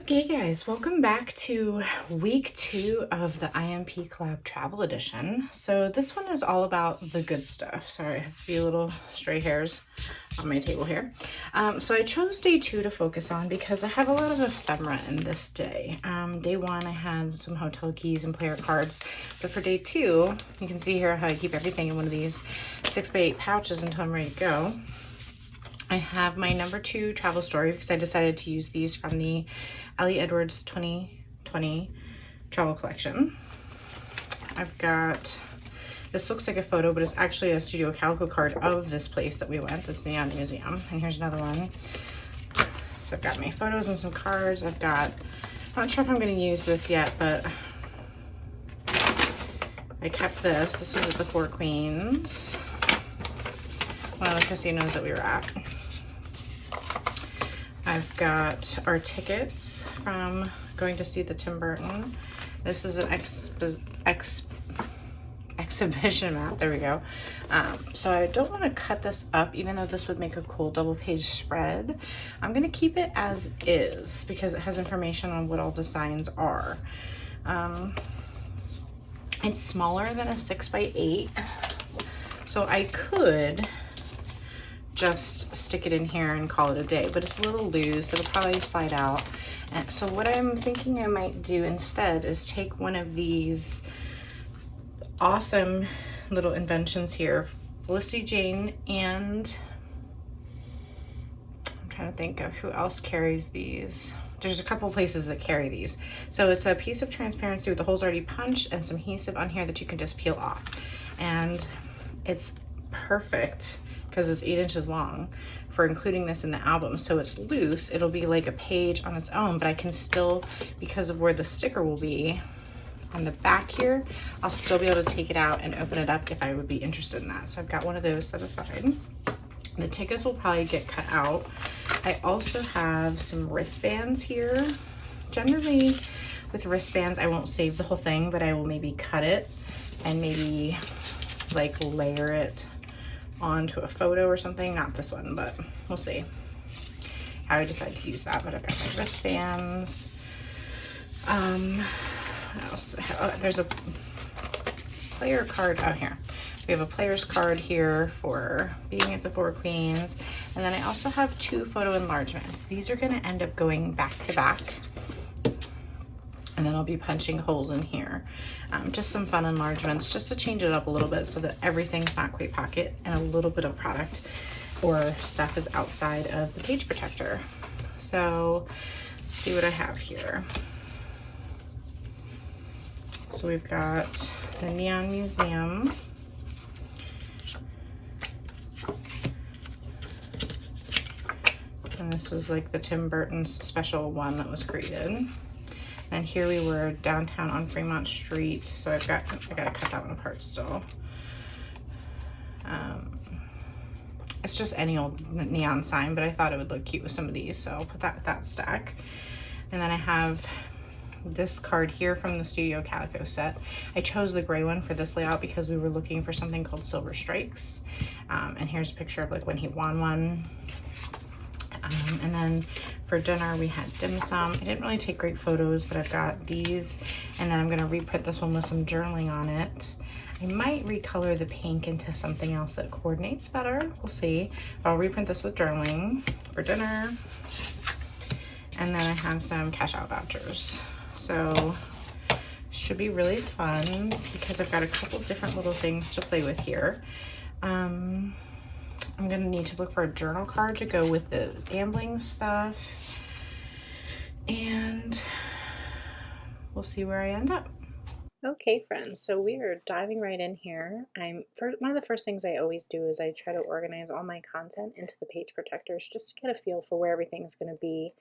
Hey guys, welcome back to week 2 of the IMP Collab Travel Edition. So this one is all about the good stuff. Sorry, I have a few little stray hairs on my table here. So I chose day 2 to focus on because I have a lot of ephemera in this day. Day 1 I had some hotel keys and player cards, but for day 2, you can see here how I keep everything in one of these 6x8 pouches until I'm ready to go. I have my number 2 travel story because I decided to use these from the Ellie Edwards 2020 travel collection. I've got, this looks like a photo, but it's actually a Studio Calico card of this place that we went, that's Neon Museum. And here's another one. So I've got my photos and some cards. I've got, I'm not sure if I'm going to use this yet, but I kept this. This was at the Four Queens, one of the casinos that we were at. I've got our tickets from going to see the Tim Burton. This is an exhibition map. There we go. So I don't want to cut this up, even though this would make a cool double page spread. I'm going to keep it as is because it has information on what all the signs are. It's smaller than a 6x8, so I could just stick it in here and call it a day, but it's a little loose. It'll probably slide out. And so what I'm thinking I might do instead is take one of these awesome little inventions here, Felicity Jane, and I'm trying to think of who else carries these. There's a couple places that carry these. So it's a piece of transparency with the holes already punched and some adhesive on here that you can just peel off. And it's perfect because it's 8 inches long for including this in the album. So it's loose, it'll be like a page on its own, but I can still, because of where the sticker will be on the back here, I'll still be able to take it out and open it up if I would be interested in that. So I've got one of those set aside. The tickets will probably get cut out. I also have some wristbands here. Generally with wristbands, I won't save the whole thing, but I will maybe cut it and maybe like layer it onto a photo or something. Not this one, but we'll see how I decide to use that. But I've got my wristbands. What else? There's a player card out here. We have a player's card here for being at the Four Queens. And then I also have 2 photo enlargements. These are going to end up going back to back. And then I'll be punching holes in here. Just some fun enlargements, just to change it up a little bit so that everything's not quite pocket and a little bit of product or stuff is outside of the page protector. So let's see what I have here. So we've got the Neon Museum. And this was like the Tim Burton's special one that was created. And here we were downtown on Fremont Street. So I gotta cut that one apart still. It's just any old neon sign, but I thought it would look cute with some of these. So I'll put that with that stack. And then I have this card here from the Studio Calico set. I chose the gray one for this layout because we were looking for something called Silver Strikes. And here's a picture of like when he won one. And then for dinner we had dim sum. I didn't really take great photos, but I've got these, and then I'm going to reprint this one with some journaling on it. I might recolor the pink into something else that coordinates better. We'll see. But I'll reprint this with journaling for dinner. And then I have some cash out vouchers. So should be really fun because I've got a couple different little things to play with here. I'm gonna need to look for a journal card to go with the gambling stuff, and we'll see where I end up. Okay, friends, so we are diving right in here. One of the first things I always do is I try to organize all my content into the page protectors just to get a feel for where everything's gonna be.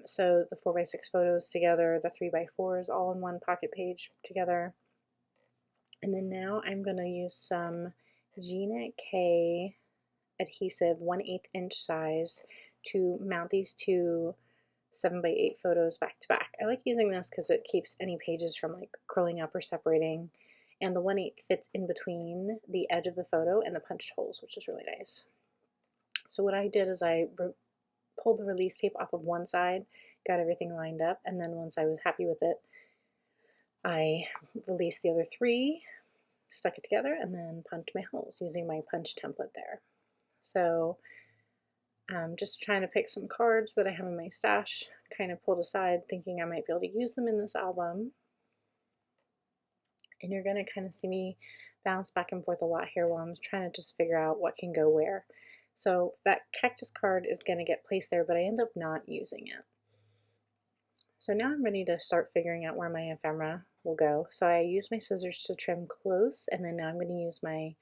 So the 4x6 photos together, the 3x4s all in one pocket page together. And then now I'm gonna use some Gina K adhesive 1/8 inch size to mount these 2 7x8 photos back to back. I like using this because it keeps any pages from like curling up or separating, and the 1/8 fits in between the edge of the photo and the punched holes, which is really nice. So what I did is I pulled the release tape off of one side, got everything lined up, and then once I was happy with it, I released the other 3, stuck it together, and then punched my holes using my punch template there. So I'm just trying to pick some cards that I have in my stash, kind of pulled aside thinking I might be able to use them in this album. And you're going to kind of see me bounce back and forth a lot here while I'm trying to just figure out what can go where. So that cactus card is going to get placed there, but I end up not using it. So now I'm ready to start figuring out where my ephemera will go. So I use my scissors to trim close, and then now I'm going to use my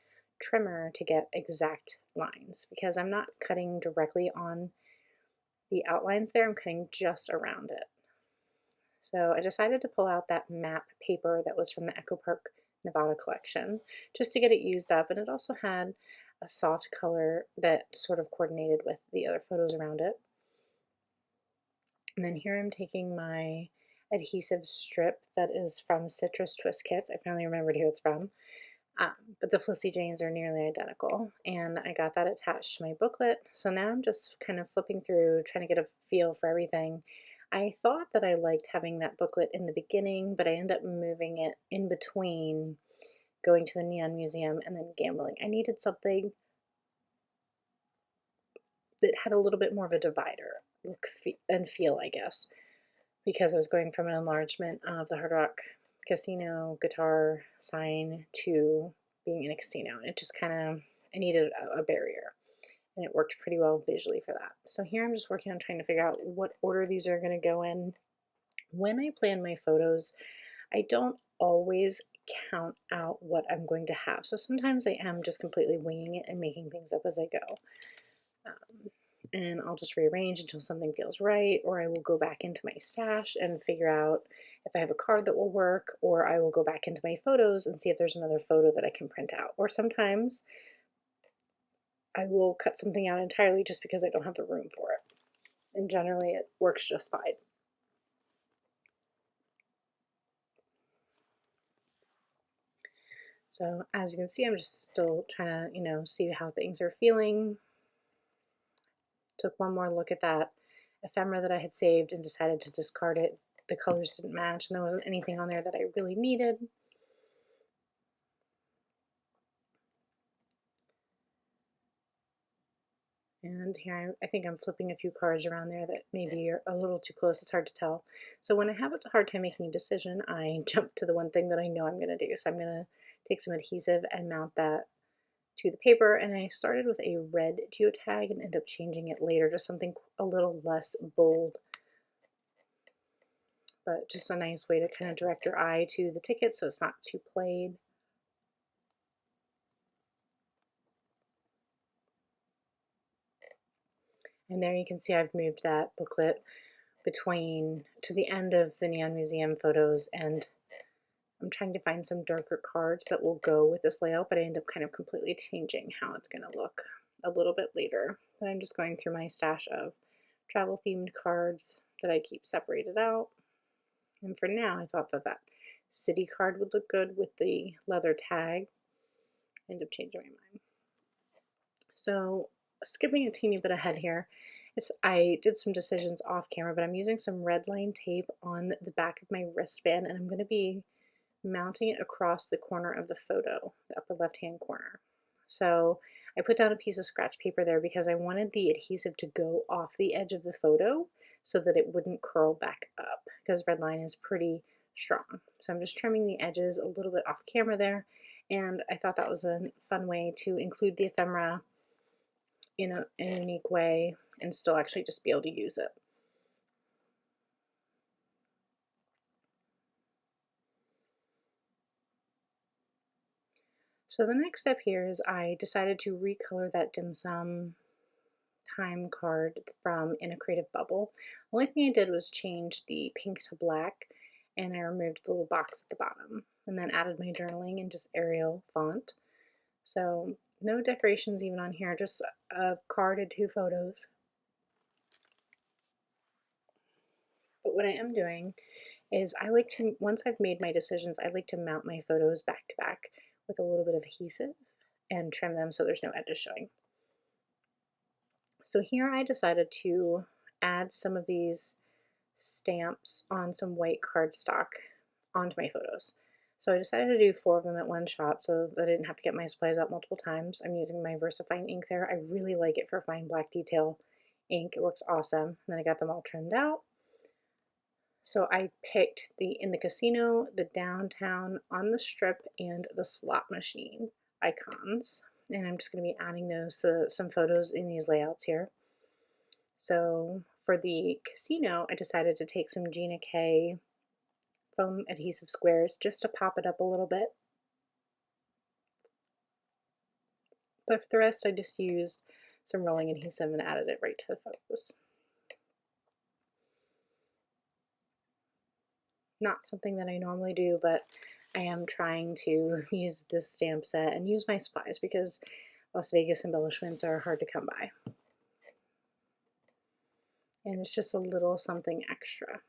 trimmer to get exact lines because I'm not cutting directly on the outlines there, I'm cutting just around it. So I decided to pull out that map paper that was from the Echo Park, Nevada collection just to get it used up, and it also had a soft color that sort of coordinated with the other photos around it. And then here I'm taking my adhesive strip that is from Citrus Twist Kits. I finally remembered who it's from. But the Felicity Janes are nearly identical, and I got that attached to my booklet. So now I'm just kind of flipping through, trying to get a feel for everything. I thought that I liked having that booklet in the beginning, but I ended up moving it in between going to the Neon Museum and then gambling. I needed something that had a little bit more of a divider look and feel, I guess, because I was going from an enlargement of the Hard Rock Casino guitar sign to being in a casino. And it just kind of, I needed a barrier. And it worked pretty well visually for that. So here I'm just working on trying to figure out what order these are going to go in. When I plan my photos, I don't always count out what I'm going to have. So sometimes I am just completely winging it and making things up as I go. And I'll just rearrange until something feels right, or I will go back into my stash and figure out if I have a card that will work, or I will go back into my photos and see if there's another photo that I can print out. Or sometimes I will cut something out entirely just because I don't have the room for it. And generally it works just fine. So as you can see, I'm just still trying to, see how things are feeling. Took one more look at that ephemera that I had saved and decided to discard it. The colors didn't match and there wasn't anything on there that I really needed. And here I think I'm flipping a few cards around there that maybe are a little too close. It's hard to tell. So when I have a hard time making a decision, I jump to the one thing that I know I'm going to do. So I'm going to take some adhesive and mount that to the paper. And I started with a red geotag and ended up changing it later to something a little less bold. But just a nice way to kind of direct your eye to the ticket so it's not too plain. And there you can see I've moved that booklet to the end of the Neon Museum photos, and I'm trying to find some darker cards that will go with this layout, but I end up kind of completely changing how it's going to look a little bit later. But I'm just going through my stash of travel themed cards that I keep separated out. And for now, I thought that that city card would look good with the leather tag. I end up changing my mind. So skipping a teeny bit ahead here, I did some decisions off camera, but I'm using some red line tape on the back of my wristband, and I'm going to be mounting it across the corner of the photo, the upper left-hand corner. So I put down a piece of scratch paper there because I wanted the adhesive to go off the edge of the photo so that it wouldn't curl back up because red line is pretty strong. So I'm just trimming the edges a little bit off camera there, and I thought that was a fun way to include the ephemera in a unique way and still actually just be able to use it. So the next step here is I decided to recolor that dim sum time card from In a Creative Bubble. The only thing I did was change the pink to black, and I removed the little box at the bottom and then added my journaling in just Arial font. So no decorations even on here, just a card and 2 photos. But what I am doing is I like to, once I've made my decisions, I like to mount my photos back to back with a little bit of adhesive and trim them so there's no edges showing. So here I decided to add some of these stamps on some white cardstock onto my photos. So I decided to do 4 of them at one shot so that I didn't have to get my supplies out multiple times. I'm using my VersaFine ink there. I really like it for fine black detail ink. It works awesome. And then I got them all trimmed out. So I picked in the casino, the downtown, on the strip, and the slot machine icons. And I'm just going to be adding those to some photos in these layouts here. So for the casino, I decided to take some Gina K foam adhesive squares just to pop it up a little bit. But for the rest, I just used some rolling adhesive and added it right to the photos. Not something that I normally do, but I am trying to use this stamp set and use my supplies because Las Vegas embellishments are hard to come by. And it's just a little something extra.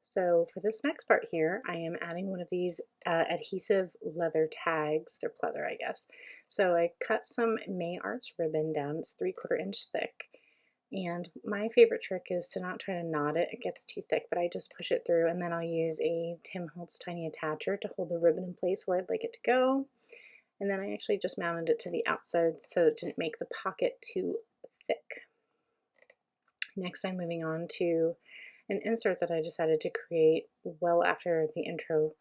So for this next part here, I am adding one of these adhesive leather tags. They're pleather, I guess. So I cut some May Arts ribbon down. It's 3/4 inch thick. And my favorite trick is to not try to knot it. It gets too thick, but I just push it through, and then I'll use a Tim Holtz tiny attacher to hold the ribbon in place where I'd like it to go. And then I actually just mounted it to the outside so it didn't make the pocket too thick. Next, I'm moving on to an insert that I decided to create well after the intro.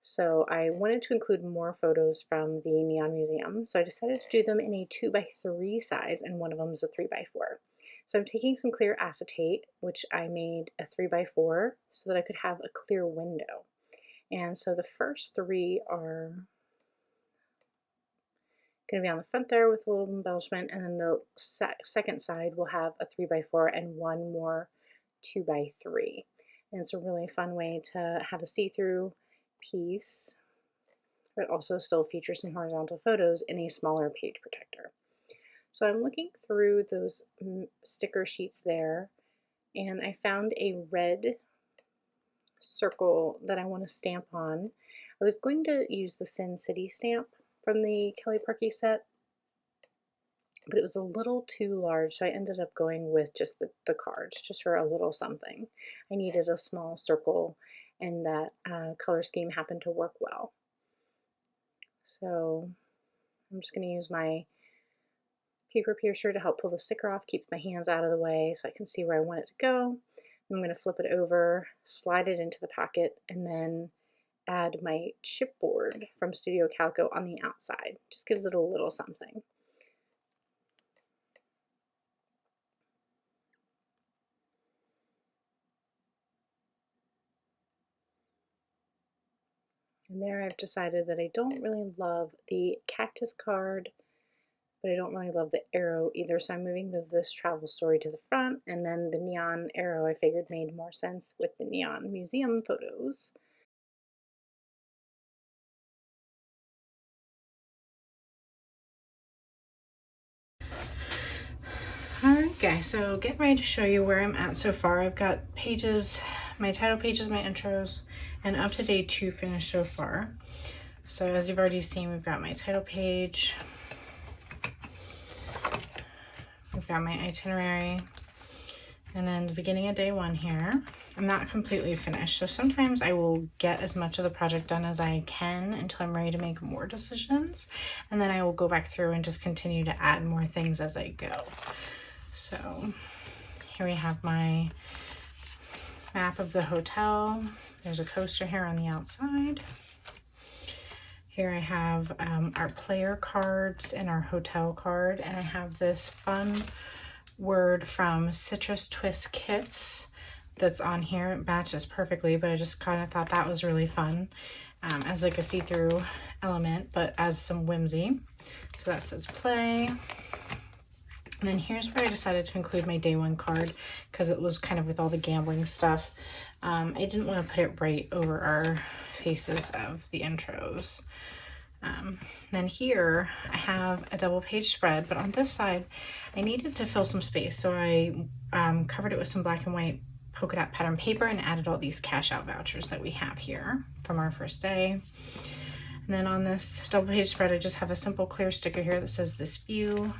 So I wanted to include more photos from the Neon Museum, so I decided to do them in a 2x3 size, and one of them is a 3x4. So I'm taking some clear acetate, which I made a 3x4 so that I could have a clear window. And so the first 3 are going to be on the front there with a little embellishment, and then the second side will have a 3x4 and one more 2x3. And it's a really fun way to have a see-through piece, but also still feature some horizontal photos in a smaller page protector. So I'm looking through those sticker sheets there, and I found a red circle that I want to stamp on. I was going to use the Sin City stamp from the Kelly Parkey set, but it was a little too large, so I ended up going with just the cards, just for a little something. I needed a small circle, and that color scheme happened to work well. So I'm just going to use my paper piercer to help pull the sticker off, keep my hands out of the way so I can see where I want it to go. I'm going to flip it over, slide it into the pocket, and then add my chipboard from Studio Calico on the outside. Just gives it a little something. And there I've decided that I don't really love the cactus card, but I don't really love the arrow either, so I'm moving this travel story to the front, and then the neon arrow I figured made more sense with the Neon Museum photos. Alright guys, so getting ready to show you where I'm at so far. I've got pages, my title pages, my intros, and up to day 2 finished so far. So as you've already seen, we've got my title page, we've got my itinerary, and then the beginning of day 1 here. I'm not completely finished, so sometimes I will get as much of the project done as I can until I'm ready to make more decisions, and then I will go back through and just continue to add more things as I go. So here we have my map of the hotel. There's a coaster here on the outside. Here I have our player cards and our hotel card, and I have this fun word from Citrus Twist Kits that's on here. It matches perfectly, but I just kind of thought that was really fun as like a see-through element, but as some whimsy. So that says play. And then here's where I decided to include my day 1 card because it was kind of with all the gambling stuff. I didn't want to put it right over our faces of the intros. Then here I have a double page spread, but on this side I needed to fill some space, so I covered it with some black and white polka dot pattern paper and added all these cash out vouchers that we have here from our first day. And then on this double page spread I just have a simple clear sticker here that says this view.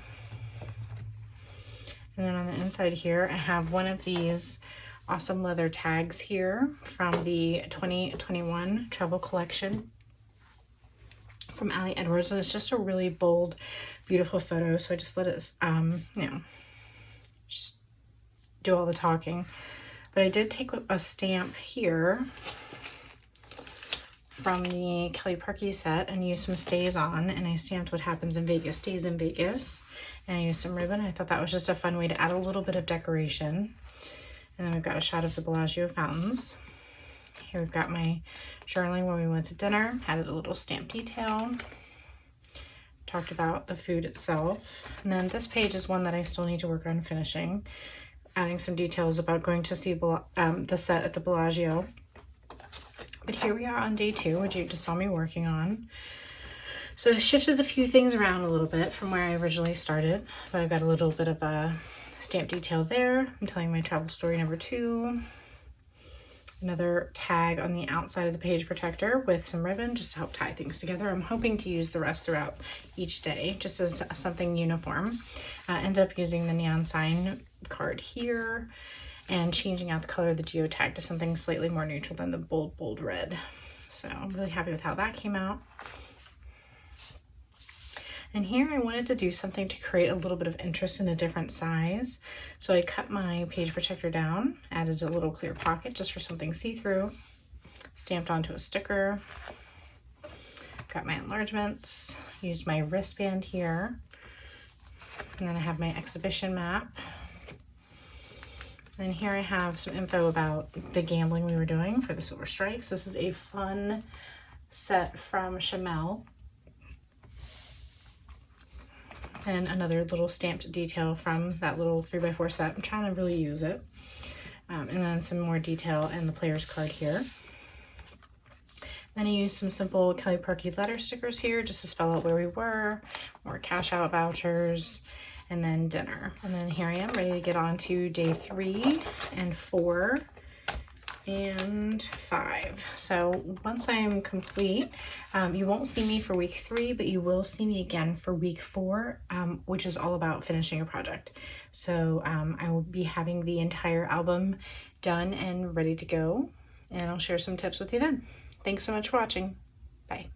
And And then on the inside here, I have one of these awesome leather tags here from the 2021 travel collection from Ali Edwards, and it's just a really bold, beautiful photo. So I just let it, you know, just do all the talking. But I did take a stamp here from the Kelly Parkey set and use some stays on, and I stamped what happens in Vegas stays in Vegas, and I used some ribbon. I thought that was just a fun way to add a little bit of decoration. And then we've got a shot of the Bellagio fountains. Here we've got my journaling when we went to dinner, added a little stamp detail, talked about the food itself. And then this page is one that I still need to work on finishing, adding some details about going to see the set at the Bellagio. But here we are on day 2, which you just saw me working on. So I shifted a few things around a little bit from where I originally started, but I've got a little bit of a stamp detail there. I'm telling my travel story number 2. Another tag on the outside of the page protector with some ribbon just to help tie things together. I'm hoping to use the rest throughout each day just as something uniform. Ended up using the neon sign card here and changing out the color of the geotag to something slightly more neutral than the bold red. So I'm really happy with how that came out. And here I wanted to do something to create a little bit of interest in a different size. So I cut my page protector down, added a little clear pocket just for something see-through, stamped onto a sticker, got my enlargements, used my wristband here, and then I have my exhibition map. And here I have some info about the gambling we were doing for the Silver Strikes. This is a fun set from Chamel. And another little stamped detail from that little 3x4 set. I'm trying to really use it. And then some more detail in the player's card here. Then I used some simple Kelly Parkey letter stickers here just to spell out where we were, more cash out vouchers, and then dinner. And then here I am ready to get on to day 3 and 4 and 5. So once I'm complete, you won't see me for week 3, but you will see me again for week 4, which is all about finishing a project. So I will be having the entire album done and ready to go, and I'll share some tips with you then. Thanks so much for watching. Bye.